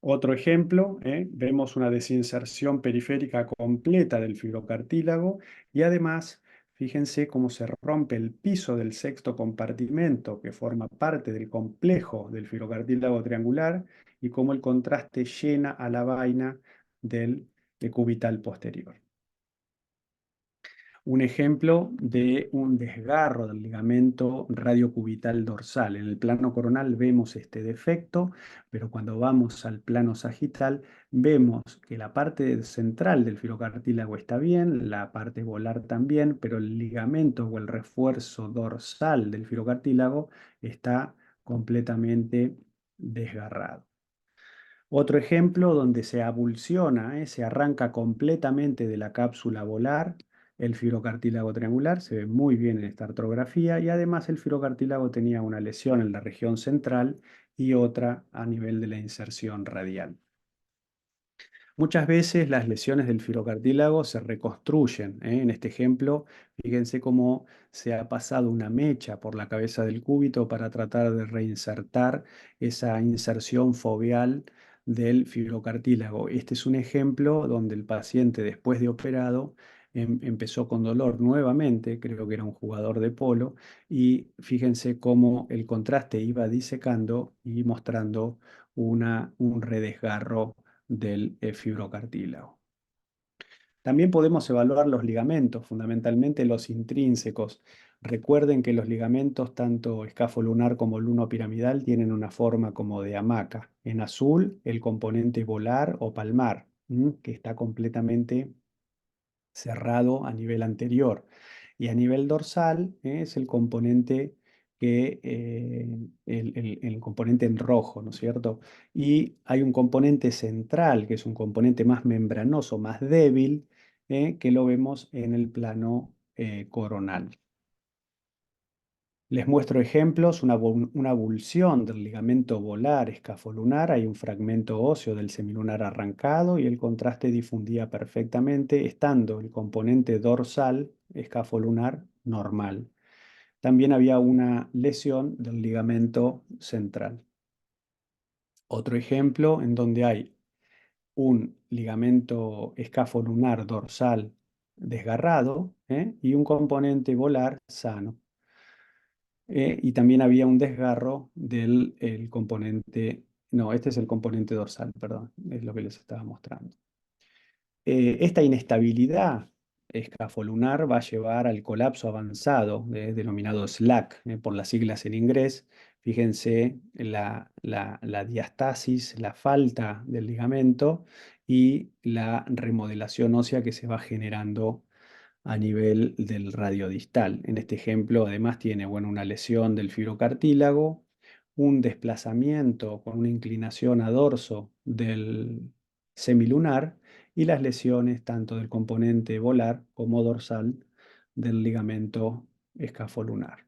Otro ejemplo, vemos una desinserción periférica completa del fibrocartílago y además, fíjense cómo se rompe el piso del sexto compartimento que forma parte del complejo del fibrocartílago triangular y cómo el contraste llena a la vaina del cubital posterior. Un ejemplo de un desgarro del ligamento radiocubital dorsal. En el plano coronal vemos este defecto, pero cuando vamos al plano sagital vemos que la parte central del filocartílago está bien, la parte volar también, pero el ligamento o el refuerzo dorsal del filocartílago está completamente desgarrado. Otro ejemplo donde se abulsiona, se arranca completamente de la cápsula volar el fibrocartílago triangular, se ve muy bien en esta artrografía, y además el fibrocartílago tenía una lesión en la región central y otra a nivel de la inserción radial. Muchas veces las lesiones del fibrocartílago se reconstruyen. En este ejemplo, fíjense cómo se ha pasado una mecha por la cabeza del cúbito para tratar de reinsertar esa inserción foveal del fibrocartílago. Este es un ejemplo donde el paciente, después de operado, empezó con dolor nuevamente, creo que era un jugador de polo, y fíjense cómo el contraste iba disecando y mostrando un redesgarro del fibrocartílago. También podemos evaluar los ligamentos, fundamentalmente los intrínsecos. Recuerden que los ligamentos, tanto escafolunar como lunopiramidal, tienen una forma como de hamaca. En azul, el componente volar o palmar, que está completamente cerrado a nivel anterior. Y a nivel dorsal, es el componente el componente en rojo, ¿no es cierto? Y hay un componente central, que es un componente más membranoso, más débil, que lo vemos en el plano coronal. Les muestro ejemplos, una avulsión del ligamento volar escafolunar, hay un fragmento óseo del semilunar arrancado y el contraste difundía perfectamente, estando el componente dorsal escafolunar normal. También había una lesión del ligamento central. Otro ejemplo en donde hay un ligamento escafolunar dorsal desgarrado, y un componente volar sano. Y también había un desgarro del el componente, no, este es el componente dorsal, perdón, es lo que les estaba mostrando. Esta inestabilidad escafolunar va a llevar al colapso avanzado, denominado SLAC, por las siglas en inglés. Fíjense la diastasis, la falta del ligamento y la remodelación ósea que se va generando a nivel del radio distal. En este ejemplo, además, tiene una lesión del fibrocartílago, un desplazamiento con una inclinación a dorso del semilunar y las lesiones tanto del componente volar como dorsal del ligamento escafolunar.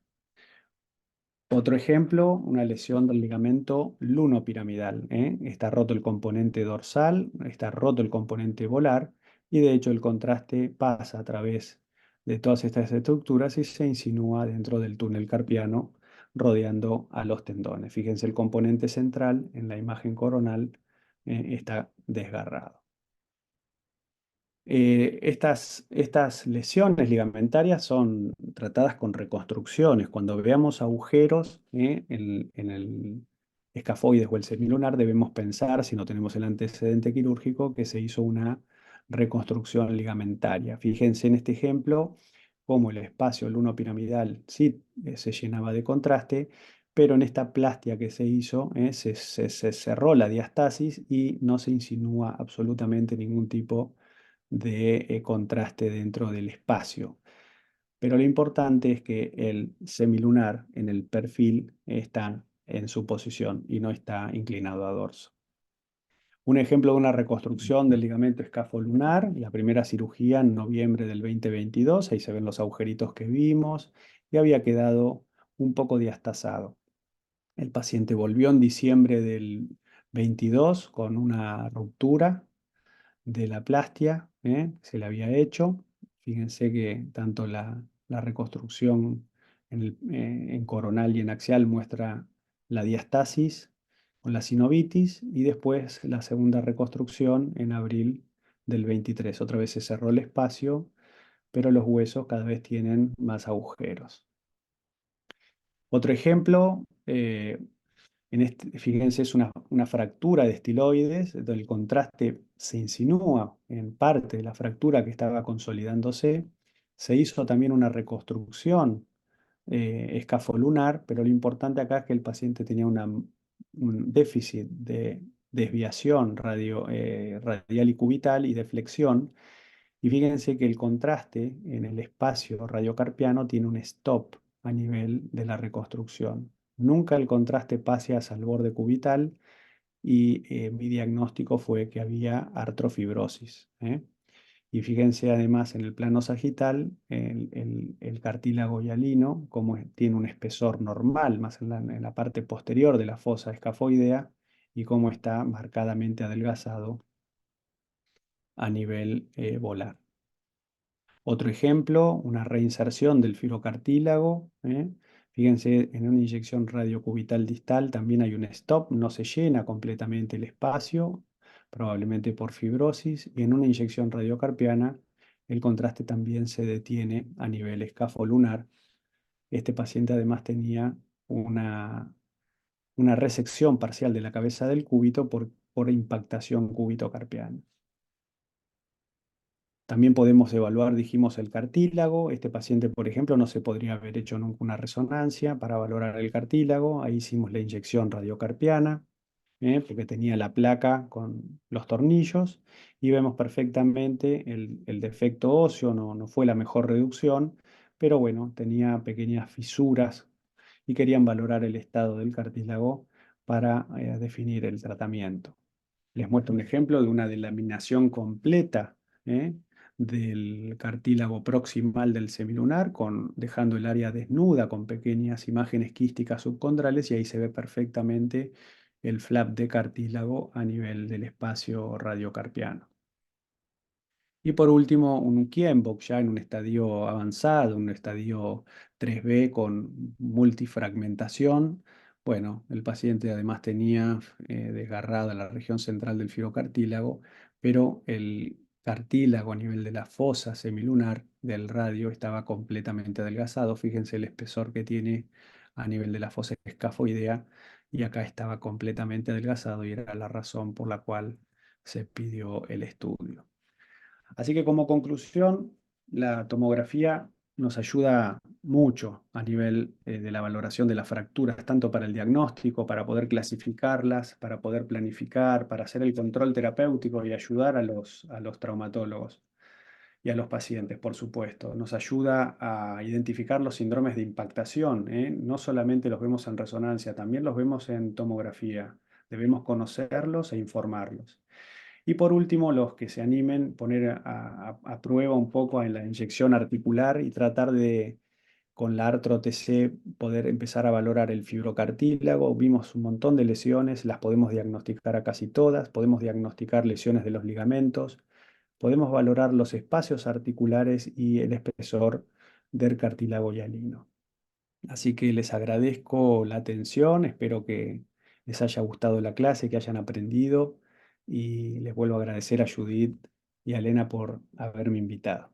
Otro ejemplo, una lesión del ligamento lunopiramidal, ¿eh? Está roto el componente dorsal, está roto el componente volar y de hecho el contraste pasa a través de todas estas estructuras y se insinúa dentro del túnel carpiano rodeando a los tendones. Fíjense, el componente central en la imagen coronal está desgarrado. Estas lesiones ligamentarias son tratadas con reconstrucciones. Cuando veamos agujeros en el escafoides o el semilunar, debemos pensar, si no tenemos el antecedente quirúrgico, que se hizo una reconstrucción ligamentaria. Fíjense en este ejemplo cómo el espacio lunopiramidal sí se llenaba de contraste, pero en esta plastia que se hizo se cerró la diastasis y no se insinúa absolutamente ningún tipo de contraste dentro del espacio. Pero lo importante es que el semilunar en el perfil está en su posición y no está inclinado a dorso. Un ejemplo de una reconstrucción del ligamento escafolunar, la primera cirugía en noviembre del 2022, ahí se ven los agujeritos que vimos, y había quedado un poco diastasado. El paciente volvió en diciembre del 22 con una ruptura de la plastia, se le había hecho. Fíjense que tanto la reconstrucción en coronal y en axial muestra la diastasis con la sinovitis y después la segunda reconstrucción en abril del 23. Otra vez se cerró el espacio, pero los huesos cada vez tienen más agujeros. Otro ejemplo, fíjense, es una fractura de estiloides, donde el contraste se insinúa en parte de la fractura que estaba consolidándose. Se hizo también una reconstrucción escafolunar, pero lo importante acá es que el paciente tenía un déficit de desviación radial y cubital y de flexión. Y fíjense que el contraste en el espacio radiocarpiano tiene un stop a nivel de la reconstrucción. Nunca el contraste pase hacia el borde cubital y mi diagnóstico fue que había artrofibrosis. Y fíjense además en el plano sagital, el cartílago hialino, como tiene un espesor normal, más en la parte posterior de la fosa escafoidea, y cómo está marcadamente adelgazado a nivel volar. Otro ejemplo, una reinserción del filocartílago. Fíjense, en una inyección radiocubital distal también hay un stop, no se llena completamente el espacio, probablemente por fibrosis, y en una inyección radiocarpiana el contraste también se detiene a nivel escafolunar. Este paciente además tenía una resección parcial de la cabeza del cúbito por impactación cúbito-carpiana. También podemos evaluar, dijimos, el cartílago. Este paciente, por ejemplo, no se podría haber hecho nunca una resonancia para valorar el cartílago. Ahí hicimos la inyección radiocarpiana, porque tenía la placa con los tornillos y vemos perfectamente el defecto óseo. No fue la mejor reducción, pero bueno, tenía pequeñas fisuras y querían valorar el estado del cartílago para definir el tratamiento. Les muestro un ejemplo de una delaminación completa del cartílago proximal del semilunar, dejando el área desnuda con pequeñas imágenes quísticas subcondrales y ahí se ve perfectamente el flap de cartílago a nivel del espacio radiocarpiano. Y por último, un Kienbock ya en un estadio avanzado, un estadio 3B con multifragmentación. Bueno, el paciente además tenía desgarrada la región central del filocartílago, pero el cartílago a nivel de la fosa semilunar del radio estaba completamente adelgazado. Fíjense el espesor que tiene a nivel de la fosa escafoidea y acá estaba completamente adelgazado y era la razón por la cual se pidió el estudio. Así que como conclusión, la tomografía nos ayuda mucho a nivel de la valoración de las fracturas, tanto para el diagnóstico, para poder clasificarlas, para poder planificar, para hacer el control terapéutico y ayudar a los traumatólogos y a los pacientes, por supuesto. Nos ayuda a identificar los síndromes de impactación, ¿eh? No solamente los vemos en resonancia, también los vemos en tomografía. Debemos conocerlos e informarlos. Y por último, los que se animen, poner a prueba un poco en la inyección articular y tratar de con la artro-TC poder empezar a valorar el fibrocartílago. Vimos un montón de lesiones, las podemos diagnosticar a casi todas, podemos diagnosticar lesiones de los ligamentos, podemos valorar los espacios articulares y el espesor del cartílago hialino. Así que les agradezco la atención, espero que les haya gustado la clase, que hayan aprendido y les vuelvo a agradecer a Judith y a Elena por haberme invitado.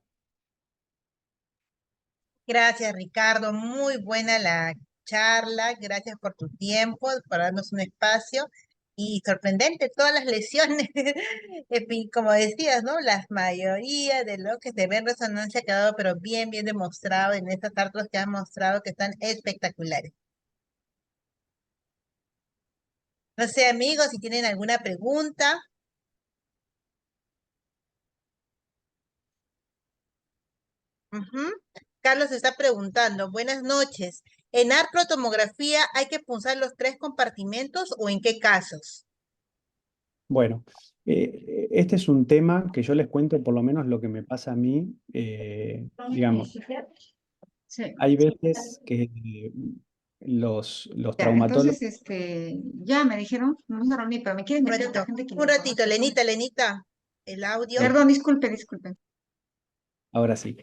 Gracias, Ricardo. Muy buena la charla. Gracias por tu tiempo, por darnos un espacio. Y sorprendente, todas las lesiones, como decías, ¿no? La mayoría de lo que se ve en resonancia ha quedado, pero bien, bien demostrado en estas artros que han mostrado que están espectaculares. No sé, amigos, si tienen alguna pregunta. Ujú. Carlos está preguntando, buenas noches. ¿En artrotomografía hay que punzar los tres compartimentos o en qué casos? Bueno, este es un tema que yo les cuento por lo menos lo que me pasa a mí. Digamos, Sí. hay veces que los Ya, entonces, traumatólogos, ya me dijeron, vamos a reunir, pero me quieren Un meter otra ratito, gente que un no ratito, conozco. Lenita, Lenita, el audio. sí, Perdón, disculpe. ahora sí.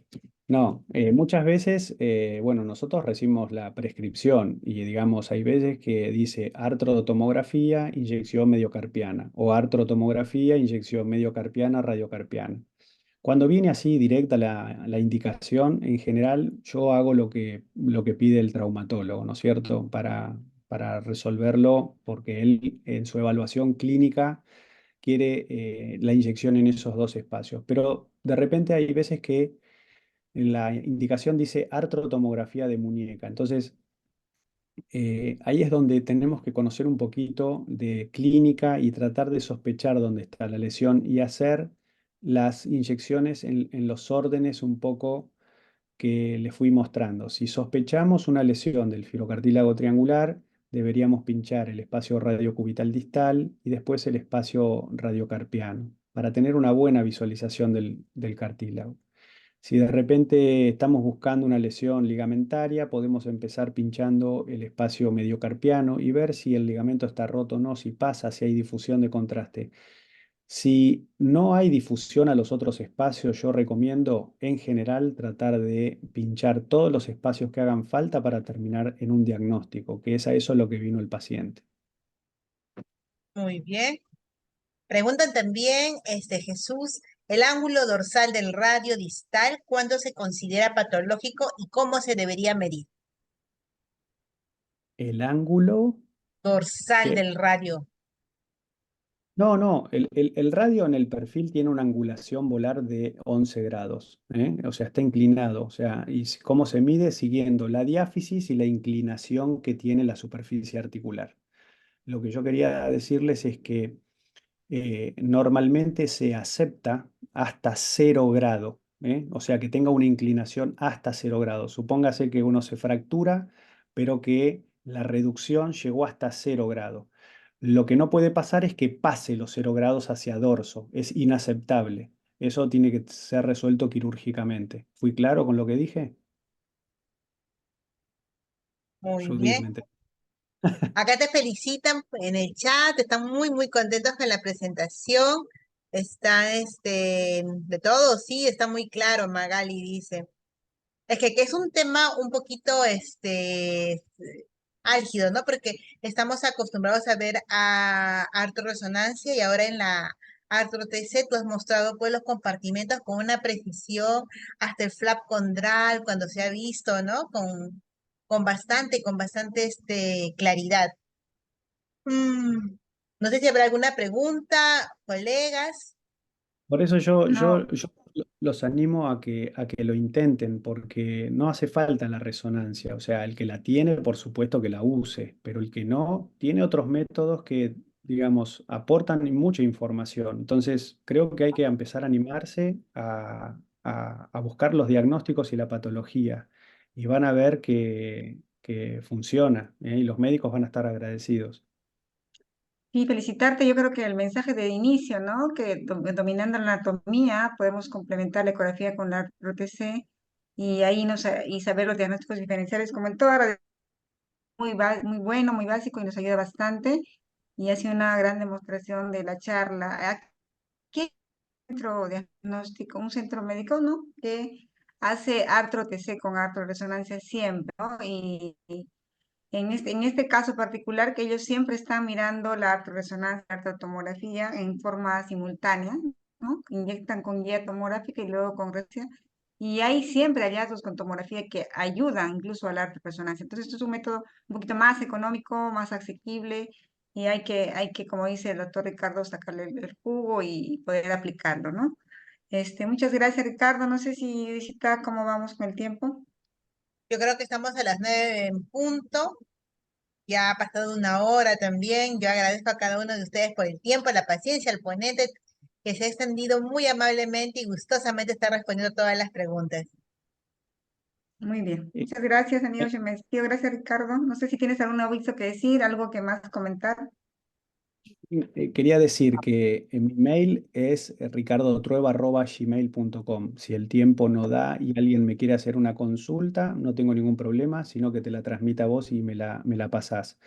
No, muchas veces, bueno, nosotros recibimos la prescripción y digamos, hay veces que dice artrotomografía, inyección mediocarpiana o artrotomografía, inyección mediocarpiana, radiocarpiana. Cuando viene así directa la indicación, en general yo hago lo que pide el traumatólogo, ¿no es cierto? Para resolverlo, porque él en su evaluación clínica quiere la inyección en esos dos espacios. Pero de repente hay veces que la indicación dice artrotomografía de muñeca. Entonces, ahí es donde tenemos que conocer un poquito de clínica y tratar de sospechar dónde está la lesión y hacer las inyecciones en los órdenes un poco que les fui mostrando. Si sospechamos una lesión del firocartílago triangular, deberíamos pinchar el espacio radiocubital distal y después el espacio radiocarpiano para tener una buena visualización del cartílago. Si de repente estamos buscando una lesión ligamentaria, podemos empezar pinchando el espacio mediocarpiano y ver si el ligamento está roto o no, si pasa, si hay difusión de contraste. Si no hay difusión a los otros espacios, yo recomiendo en general tratar de pinchar todos los espacios que hagan falta para terminar en un diagnóstico, que es a eso lo que vino el paciente. Muy bien. Preguntan también, Jesús, el ángulo dorsal del radio distal, ¿cuándo se considera patológico y cómo se debería medir? El ángulo Dorsal que... del radio. No, no, el radio en el perfil tiene una angulación volar de 11 grados, ¿eh? O sea, está inclinado. O sea, ¿cómo se mide? Siguiendo la diáfisis y la inclinación que tiene la superficie articular. Lo que yo quería decirles es que normalmente se acepta hasta 0 grado, ¿eh? O sea, que tenga una inclinación hasta 0 grados. Supóngase que uno se fractura, pero que la reducción llegó hasta 0 grado. Lo que no puede pasar es que pase los 0 grados hacia dorso. Es inaceptable. Eso tiene que ser resuelto quirúrgicamente. ¿Fui claro con lo que dije? Muy Judith, bien. ¿me entendés? Acá te felicitan en el chat, están muy, muy contentos con la presentación. Está, de todo, sí, está muy claro, Magali dice. Es que es un tema un poquito, álgido, ¿no? Porque estamos acostumbrados a ver a resonancia y ahora en la artro-TC tú has mostrado pues los compartimentos con una precisión, hasta el flap condral, cuando se ha visto, ¿no? Con bastante, claridad. No sé si habrá alguna pregunta, colegas. Por eso No, yo los animo a que lo intenten, porque no hace falta la resonancia. O sea, el que la tiene, por supuesto que la use, pero el que no, tiene otros métodos que, digamos, aportan mucha información. Entonces, creo que hay que empezar a animarse a buscar los diagnósticos y la patología, y van a ver que funciona, ¿eh? Y los médicos van a estar agradecidos. y felicitarte, yo creo que el mensaje de inicio, ¿no? Que dominando la anatomía podemos complementar la ecografía con la prótesis y ahí y saber los diagnósticos diferenciales como en toda muy bueno, muy básico y nos ayuda bastante. Y ha sido una gran demostración de la charla. Aquí hay un centro diagnóstico, un centro médico, ¿no? Que hace artro-TC con artro-resonancia siempre, ¿no? Y en este caso particular, que ellos siempre están mirando la artorresonancia, la artotomografía en forma simultánea, ¿no? Inyectan con guía tomográfica y luego con resonancia. Y hay siempre hallazgos con tomografía que ayudan incluso a la artorresonancia. Entonces, esto es un método un poquito más económico, más asequible, y hay que, como dice el doctor Ricardo, sacarle el jugo y poder aplicarlo, ¿no? Muchas gracias, Ricardo. No sé si está cómo vamos con el tiempo. Yo creo que estamos a las 9 en punto. Ya ha pasado una hora también. Yo agradezco a cada uno de ustedes por el tiempo, la paciencia, al ponente que se ha extendido muy amablemente y gustosamente está respondiendo todas las preguntas. Muy bien. Eh, Muchas gracias, amigo eh, Shemestío. Gracias, Ricardo. No sé si tienes algún aviso que decir, algo que más comentar. Quería decir que en mi mail es ricardotrueba@gmail.com. Si el tiempo no da y alguien me quiere hacer una consulta, no tengo ningún problema, sino que te la transmita a vos y me la pasás.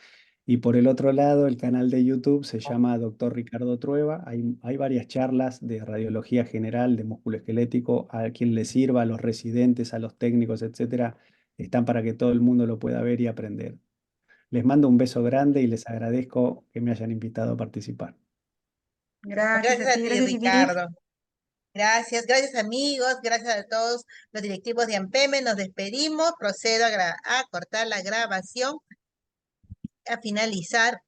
Y por el otro lado, el canal de YouTube se llama Doctor Ricardo Trueba. Hay varias charlas de radiología general, de músculo esquelético, a quien le sirva, a los residentes, a los técnicos, etcétera. Están para que todo el mundo lo pueda ver y aprender. Les mando un beso grande y les agradezco que me hayan invitado a participar. Gracias a Gracias a ti. ti, Gracias, Judith. Ricardo. Gracias amigos, gracias a todos los directivos de AMPEME. Nos despedimos. Procedo a cortar la grabación, a finalizar.